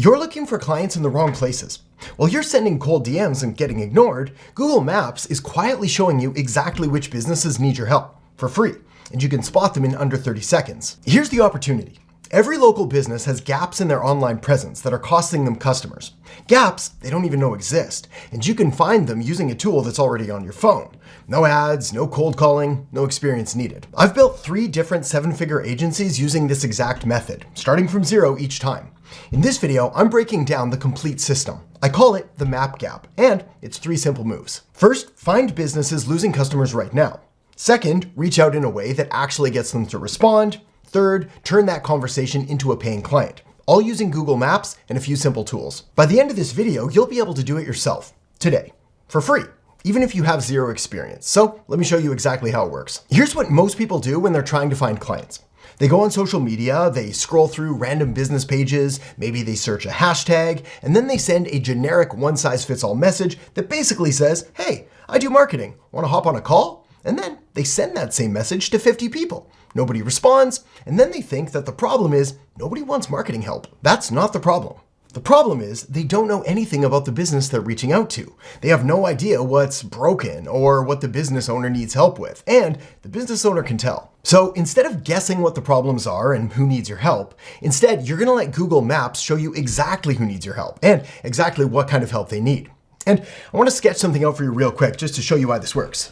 You're looking for clients in the wrong places. While you're sending cold DMs and getting ignored, Google Maps is quietly showing you exactly which businesses need your help for free, and you can spot them in under 30 seconds. Here's the opportunity. Every local business has gaps in their online presence that are costing them customers. Gaps they don't even know exist, and you can find them using a tool that's already on your phone. No ads, no cold calling, no experience needed. I've built 3 different 7-figure agencies using this exact method, starting from 0 each time. In this video, I'm breaking down the complete system. I call it the map gap, and it's 3 simple moves. First, find businesses losing customers right now. Second, reach out in a way that actually gets them to respond. Third, turn that conversation into a paying client, all using Google Maps and a few simple tools. By the end of this video, you'll be able to do it yourself, today, for free, even if you have 0 experience. So let me show you exactly how it works. Here's what most people do when they're trying to find clients. They go on social media, they scroll through random business pages, maybe they search a hashtag, and then they send a generic one-size-fits-all message that basically says, hey, I do marketing, want to hop on a call? And then they send that same message to 50 people. Nobody responds, and then they think that the problem is nobody wants marketing help. That's not the problem. The problem is they don't know anything about the business they're reaching out to. They have no idea what's broken or what the business owner needs help with, and the business owner can tell. So instead of guessing what the problems are and who needs your help, instead you're gonna let Google Maps show you exactly who needs your help and exactly what kind of help they need. And I wanna sketch something out for you real quick just to show you why this works.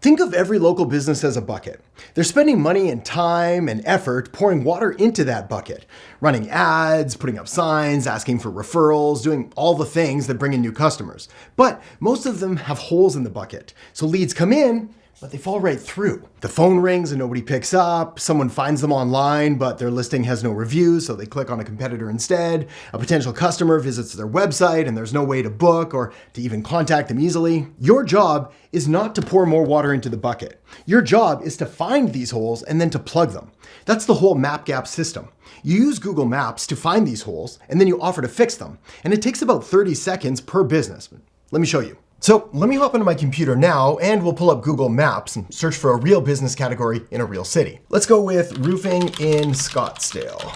Think of every local business as a bucket. They're spending money and time and effort pouring water into that bucket, running ads, putting up signs, asking for referrals, doing all the things that bring in new customers. But most of them have holes in the bucket. So leads come in, but they fall right through. The phone rings and nobody picks up. Someone finds them online, but their listing has no reviews, so they click on a competitor instead. A potential customer visits their website and there's no way to book or to even contact them easily. Your job is not to pour more water into the bucket. Your job is to find these holes and then to plug them. That's the whole map gap system. You use Google Maps to find these holes and then you offer to fix them. And it takes about 30 seconds per business. Let me show you. So let me hop into my computer now and we'll pull up Google Maps and search for a real business category in a real city. Let's go with roofing in Scottsdale.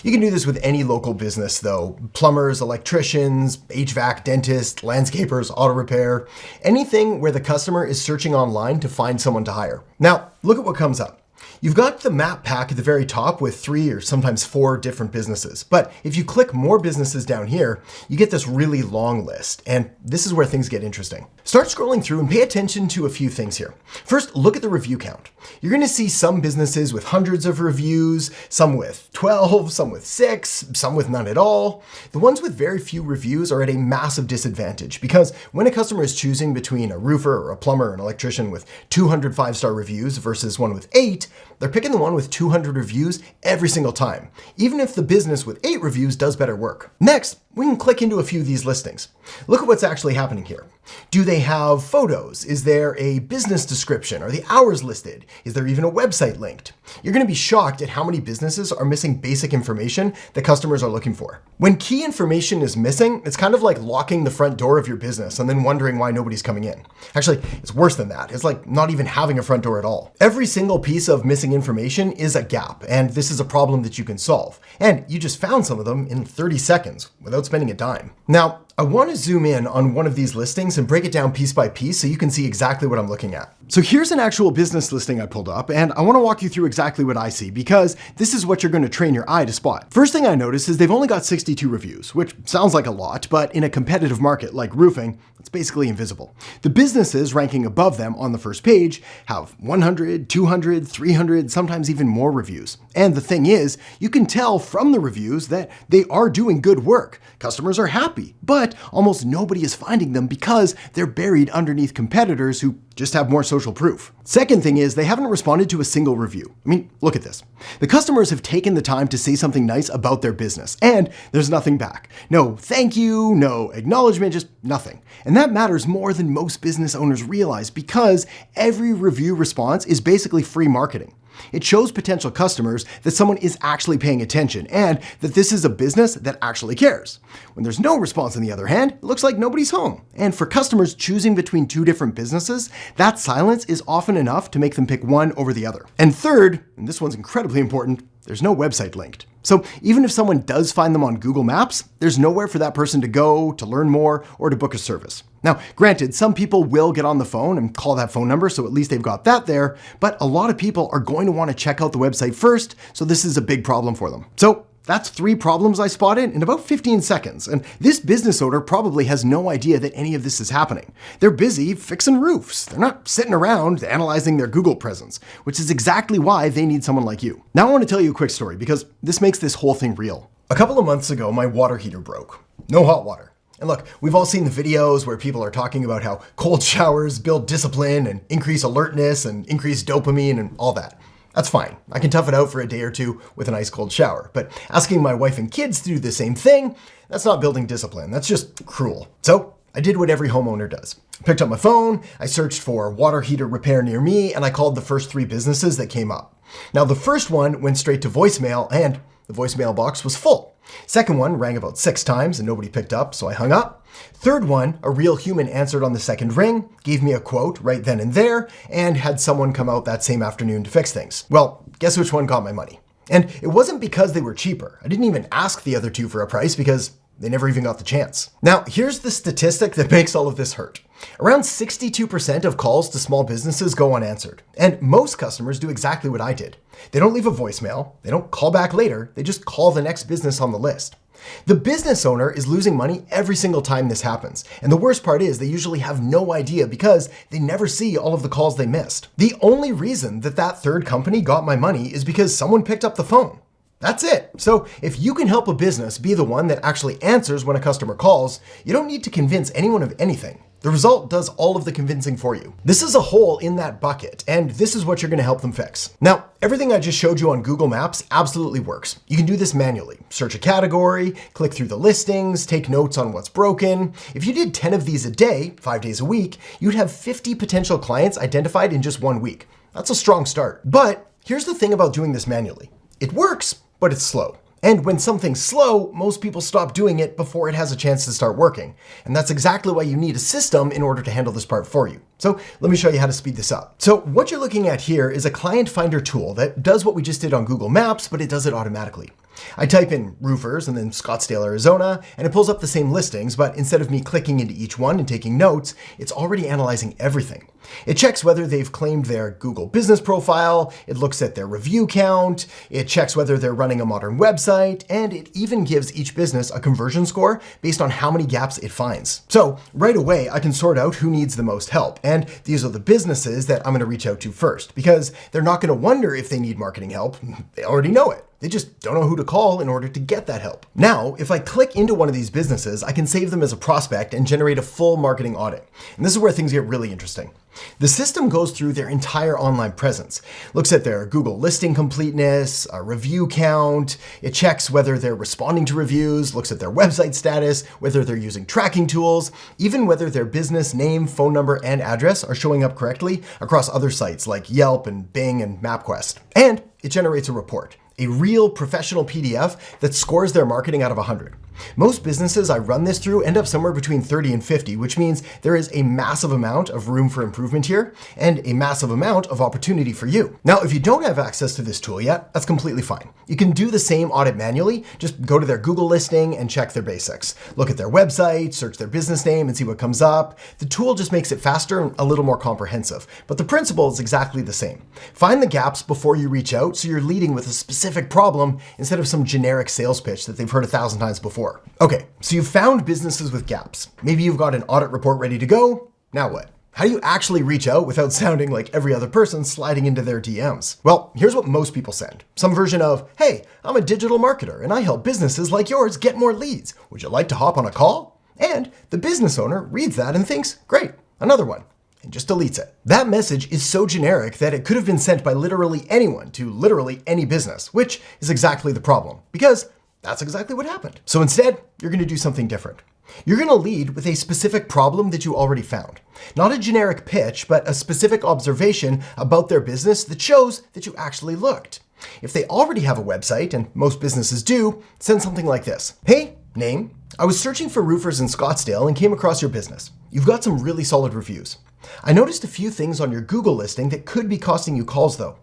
You can do this with any local business though. Plumbers, electricians, HVAC, dentists, landscapers, auto repair, anything where the customer is searching online to find someone to hire. Now, look at what comes up. You've got the map pack at the very top with 3 or sometimes 4 different businesses. But if you click more businesses down here, you get this really long list. And this is where things get interesting. Start scrolling through and pay attention to a few things here. First, look at the review count. You're going to see some businesses with hundreds of reviews, some with 12, some with 6, some with none at all. The ones with very few reviews are at a massive disadvantage because when a customer is choosing between a roofer or a plumber or an electrician with 200 5-star reviews versus one with 8, they're picking the one with 200 reviews every single time, even if the business with 8 reviews does better work. Next, we can click into a few of these listings. Look at what's actually happening here. Do they have photos? Is there a business description? Are the hours listed? Is there even a website linked? You're going to be shocked at how many businesses are missing basic information that customers are looking for. When key information is missing, it's kind of like locking the front door of your business and then wondering why nobody's coming in. Actually, it's worse than that. It's like not even having a front door at all. Every single piece of missing information is a gap, and this is a problem that you can solve. And you just found some of them in 30 seconds without spending a dime. Now, I want to zoom in on one of these listings and break it down piece by piece so you can see exactly what I'm looking at. So here's an actual business listing I pulled up, and I want to walk you through exactly what I see because this is what you're going to train your eye to spot. First thing I notice is they've only got 62 reviews, which sounds like a lot, but in a competitive market like roofing, it's basically invisible. The businesses ranking above them on the first page have 100, 200, 300, sometimes even more reviews. And the thing is, you can tell from the reviews that they are doing good work. Customers are happy, but almost nobody is finding them because they're buried underneath competitors who just have more social proof. Second thing is they haven't responded to a single review. I mean, look at this. The customers have taken the time to say something nice about their business, and there's nothing back. No thank you, no acknowledgement, just nothing. And that matters more than most business owners realize because every review response is basically free marketing. It shows potential customers that someone is actually paying attention and that this is a business that actually cares. When there's no response, on the other hand, it looks like nobody's home. And for customers choosing between 2 different businesses, that silence is often enough to make them pick one over the other. And third, and this one's incredibly important, there's no website linked. So even if someone does find them on Google Maps, there's nowhere for that person to go, to learn more, or to book a service. Now, granted, some people will get on the phone and call that phone number, so at least they've got that there, but a lot of people are going to want to check out the website first, so this is a big problem for them. So that's 3 problems I spotted in about 15 seconds, and this business owner probably has no idea that any of this is happening. They're busy fixing roofs. They're not sitting around analyzing their Google presence, which is exactly why they need someone like you. Now I want to tell you a quick story because this makes this whole thing real. A couple of months ago, my water heater broke. No hot water. And look, we've all seen the videos where people are talking about how cold showers build discipline and increase alertness and increase dopamine and all that. That's fine. I can tough it out for a day or two with an ice cold shower. But asking my wife and kids to do the same thing, that's not building discipline. That's just cruel. So I did what every homeowner does. I picked up my phone, I searched for water heater repair near me, and I called the first 3 businesses that came up. Now the first one went straight to voicemail and the voicemail box was full. Second one rang about 6 times and nobody picked up, so I hung up. Third one, a real human answered on the second ring, gave me a quote right then and there, and had someone come out that same afternoon to fix things. Well, guess which one got my money? And it wasn't because they were cheaper. I didn't even ask the other 2 for a price because they never even got the chance. Now, here's the statistic that makes all of this hurt. Around 62% of calls to small businesses go unanswered, and most customers do exactly what I did. They don't leave a voicemail, they don't call back later, they just call the next business on the list. The business owner is losing money every single time this happens, and the worst part is they usually have no idea because they never see all of the calls they missed. The only reason that third company got my money is because someone picked up the phone. That's it. So if you can help a business be the one that actually answers when a customer calls, you don't need to convince anyone of anything. The result does all of the convincing for you. This is a hole in that bucket, and this is what you're going to help them fix. Now, everything I just showed you on Google Maps absolutely works. You can do this manually. Search a category, click through the listings, take notes on what's broken. If you did 10 of these a day, 5 days a week, you'd have 50 potential clients identified in just 1 week. That's a strong start. But here's the thing about doing this manually. It works, but it's slow. And when something's slow, most people stop doing it before it has a chance to start working. And that's exactly why you need a system in order to handle this part for you. So let me show you how to speed this up. So what you're looking at here is a client finder tool that does what we just did on Google Maps, but it does it automatically. I type in roofers and then Scottsdale, Arizona, and it pulls up the same listings, but instead of me clicking into each one and taking notes, it's already analyzing everything. It checks whether they've claimed their Google business profile, it looks at their review count, it checks whether they're running a modern website, and it even gives each business a conversion score based on how many gaps it finds. So right away, I can sort out who needs the most help, and these are the businesses that I'm going to reach out to first, because they're not going to wonder if they need marketing help. They already know it. They just don't know who to call in order to get that help. Now, if I click into one of these businesses, I can save them as a prospect and generate a full marketing audit. And this is where things get really interesting. The system goes through their entire online presence, looks at their Google listing completeness, a review count, it checks whether they're responding to reviews, looks at their website status, whether they're using tracking tools, even whether their business name, phone number, and address are showing up correctly across other sites like Yelp and Bing and MapQuest. And it generates a report. A real professional PDF that scores their marketing out of 100. Most businesses I run this through end up somewhere between 30 and 50, which means there is a massive amount of room for improvement here and a massive amount of opportunity for you. Now, if you don't have access to this tool yet, that's completely fine. You can do the same audit manually. Just go to their Google listing and check their basics. Look at their website, search their business name and see what comes up. The tool just makes it faster and a little more comprehensive, but the principle is exactly the same. Find the gaps before you reach out so you're leading with a specific problem instead of some generic sales pitch that they've heard 1,000 times before. Okay, so you've found businesses with gaps. Maybe you've got an audit report ready to go. Now what? How do you actually reach out without sounding like every other person sliding into their DMs? Well, here's what most people send. Some version of, hey, I'm a digital marketer and I help businesses like yours get more leads. Would you like to hop on a call? And the business owner reads that and thinks, great, another one, and just deletes it. That message is so generic that it could have been sent by literally anyone to literally any business, which is exactly the problem, because that's exactly what happened. So instead, you're going to do something different. You're going to lead with a specific problem that you already found. Not a generic pitch, but a specific observation about their business that shows that you actually looked. If they already have a website, and most businesses do, send something like this. Hey, name, I was searching for roofers in Scottsdale and came across your business. You've got some really solid reviews. I noticed a few things on your Google listing that could be costing you calls though.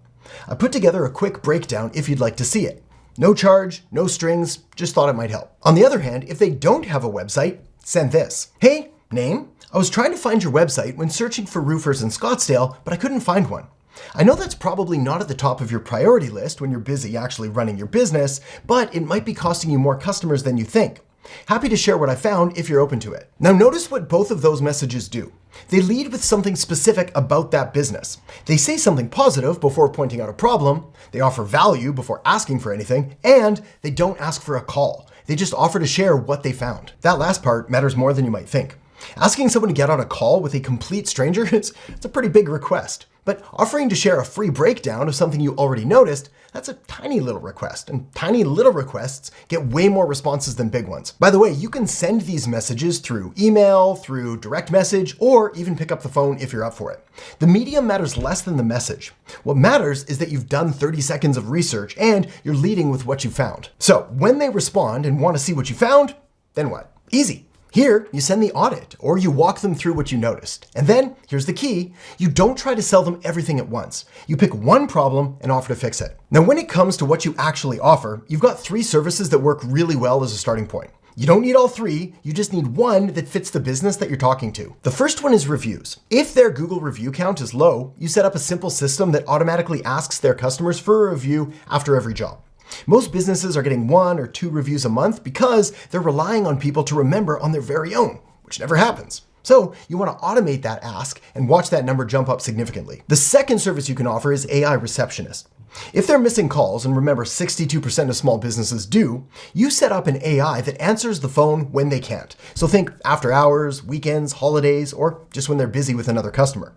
I put together a quick breakdown if you'd like to see it. No charge, no strings, just thought it might help. On the other hand, if they don't have a website, send this. Hey, name, I was trying to find your website when searching for roofers in Scottsdale, but I couldn't find one. I know that's probably not at the top of your priority list when you're busy actually running your business, but it might be costing you more customers than you think. Happy to share what I found if you're open to it. Now notice what both of those messages do. They lead with something specific about that business. They say something positive before pointing out a problem, they offer value before asking for anything, and they don't ask for a call. They just offer to share what they found. That last part matters more than you might think. Asking someone to get on a call with a complete stranger it's a pretty big request. But offering to share a free breakdown of something you already noticed, that's a tiny little request, and tiny little requests get way more responses than big ones. By the way, you can send these messages through email, through direct message, or even pick up the phone if you're up for it. The medium matters less than the message. What matters is that you've done 30 seconds of research and you're leading with what you found. So when they respond and want to see what you found, then what? Easy. Here, you send the audit, or you walk them through what you noticed. And then, here's the key, you don't try to sell them everything at once. You pick one problem and offer to fix it. Now, when it comes to what you actually offer, you've got 3 services that work really well as a starting point. You don't need all 3, you just need one that fits the business that you're talking to. The first one is reviews. If their Google review count is low, you set up a simple system that automatically asks their customers for a review after every job. Most businesses are getting 1 or 2 reviews a month because they're relying on people to remember on their very own, which never happens. So you want to automate that ask and watch that number jump up significantly. The second service you can offer is AI Receptionist. If they're missing calls, and remember 62% of small businesses do, you set up an AI that answers the phone when they can't. So think after hours, weekends, holidays, or just when they're busy with another customer.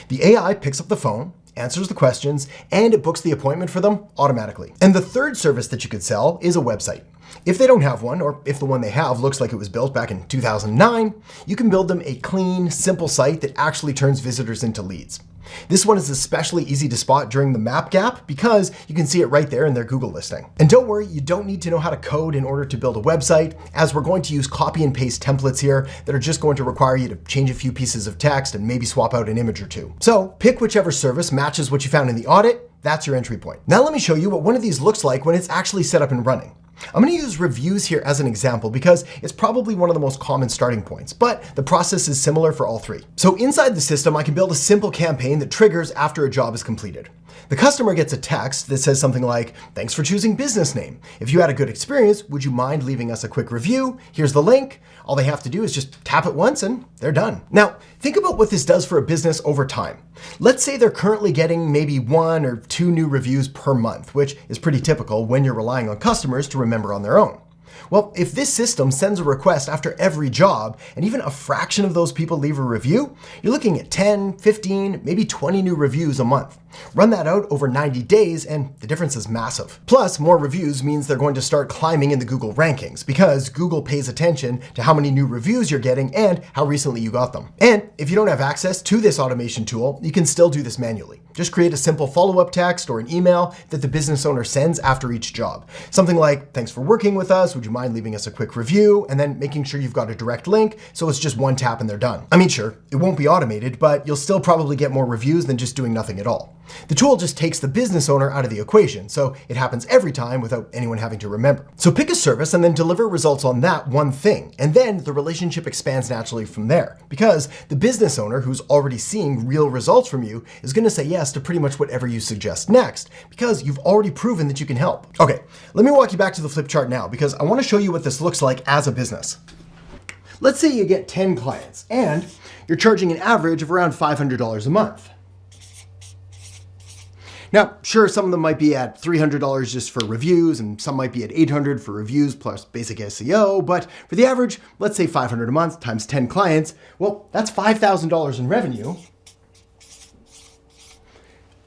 The AI picks up the phone, answers the questions, and it books the appointment for them automatically. And the third service that you could sell is a website. If they don't have one, or if the one they have looks like it was built back in 2009, you can build them a clean, simple site that actually turns visitors into leads. This one is especially easy to spot during the map gap because you can see it right there in their Google listing. And don't worry, you don't need to know how to code in order to build a website, as we're going to use copy and paste templates here that are just going to require you to change a few pieces of text and maybe swap out an image or 2. So pick whichever service matches what you found in the audit. That's your entry point. Now let me show you what one of these looks like when it's actually set up and running. I'm going to use reviews here as an example because it's probably one of the most common starting points, but the process is similar for all 3. So inside the system, I can build a simple campaign that triggers after a job is completed. The customer gets a text that says something like, "Thanks for choosing business name. If you had a good experience, would you mind leaving us a quick review? Here's the link." All they have to do is just tap it once and they're done. Now, think about what this does for a business over time. Let's say they're currently getting maybe 1 or 2 new reviews per month, which is pretty typical when you're relying on customers to remember on their own. Well, if this system sends a request after every job, and even a fraction of those people leave a review, you're looking at 10, 15, maybe 20 new reviews a month. Run that out over 90 days, and the difference is massive. Plus, more reviews means they're going to start climbing in the Google rankings because Google pays attention to how many new reviews you're getting and how recently you got them. And if you don't have access to this automation tool, you can still do this manually. Just create a simple follow-up text or an email that the business owner sends after each job. Something like, "Thanks for working with us. Would you mind leaving us a quick review?" And then making sure you've got a direct link so it's just one tap and they're done. I mean, sure, it won't be automated, but you'll still probably get more reviews than just doing nothing at all. The tool just takes the business owner out of the equation, so it happens every time without anyone having to remember. So pick a service and then deliver results on that one thing, and then the relationship expands naturally from there, because the business owner who's already seeing real results from you is going to say yes to pretty much whatever you suggest next, because you've already proven that you can help. Okay, let me walk you back to the flip chart now, because I want to show you what this looks like as a business. Let's say you get 10 clients, and you're charging an average of around $500 a month. Now, sure, some of them might be at $300 just for reviews, and some might be at $800 for reviews plus basic SEO, but for the average, let's say $500 a month times 10 clients, well, that's $5,000 in revenue,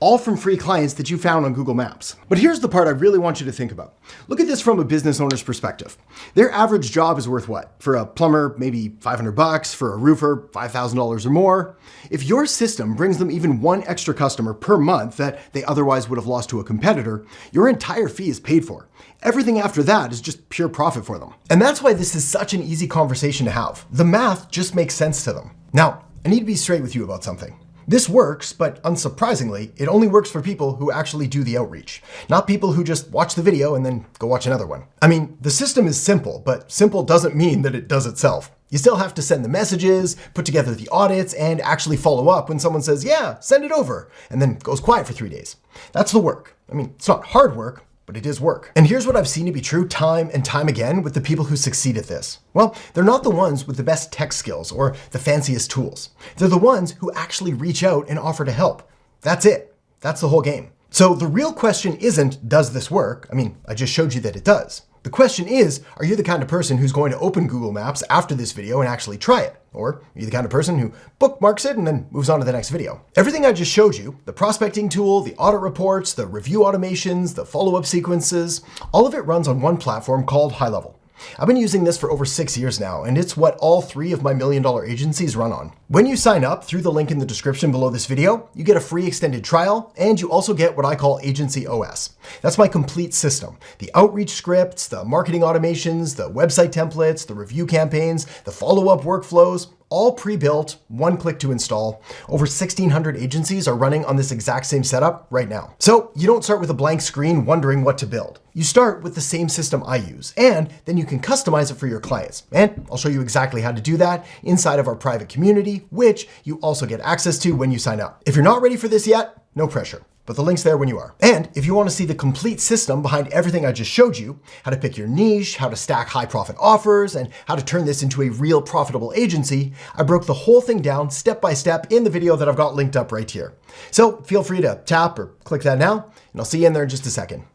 all from free clients that you found on Google Maps. But here's the part I really want you to think about. Look at this from a business owner's perspective. Their average job is worth what? For a plumber, maybe $500, for a roofer, $5,000 or more. If your system brings them even 1 extra customer per month that they otherwise would have lost to a competitor, your entire fee is paid for. Everything after that is just pure profit for them. And that's why this is such an easy conversation to have. The math just makes sense to them. Now, I need to be straight with you about something. This works, but unsurprisingly, it only works for people who actually do the outreach, not people who just watch the video and then go watch another one. I mean, the system is simple, but simple doesn't mean that it does itself. You still have to send the messages, put together the audits, and actually follow up when someone says, yeah, send it over, and then goes quiet for 3 days. That's the work. I mean, it's not hard work, but it is work. And here's what I've seen to be true time and time again with the people who succeed at this. Well, they're not the ones with the best tech skills or the fanciest tools. They're the ones who actually reach out and offer to help. That's it. That's the whole game. So the real question isn't, does this work? I mean, I just showed you that it does. The question is, are you the kind of person who's going to open Google Maps after this video and actually try it? Or are you the kind of person who bookmarks it and then moves on to the next video? Everything I just showed you, the prospecting tool, the audit reports, the review automations, the follow-up sequences, all of it runs on one platform called High Level. I've been using this for over 6 years now, and it's what all 3 of my $1 million agencies run on. When you sign up through the link in the description below this video, you get a free extended trial, and you also get what I call Agency OS. That's my complete system. The outreach scripts, the marketing automations, the website templates, the review campaigns, the follow-up workflows, all pre-built, one click to install. Over 1,600 agencies are running on this exact same setup right now. So you don't start with a blank screen wondering what to build. You start with the same system I use, and then you can customize it for your clients. And I'll show you exactly how to do that inside of our private community, which you also get access to when you sign up. If you're not ready for this yet, no pressure. But the link's there when you are. And if you want to see the complete system behind everything I just showed you, how to pick your niche, how to stack high profit offers, and how to turn this into a real profitable agency, I broke the whole thing down step by step in the video that I've got linked up right here. So feel free to tap or click that now, and I'll see you in there in just a second.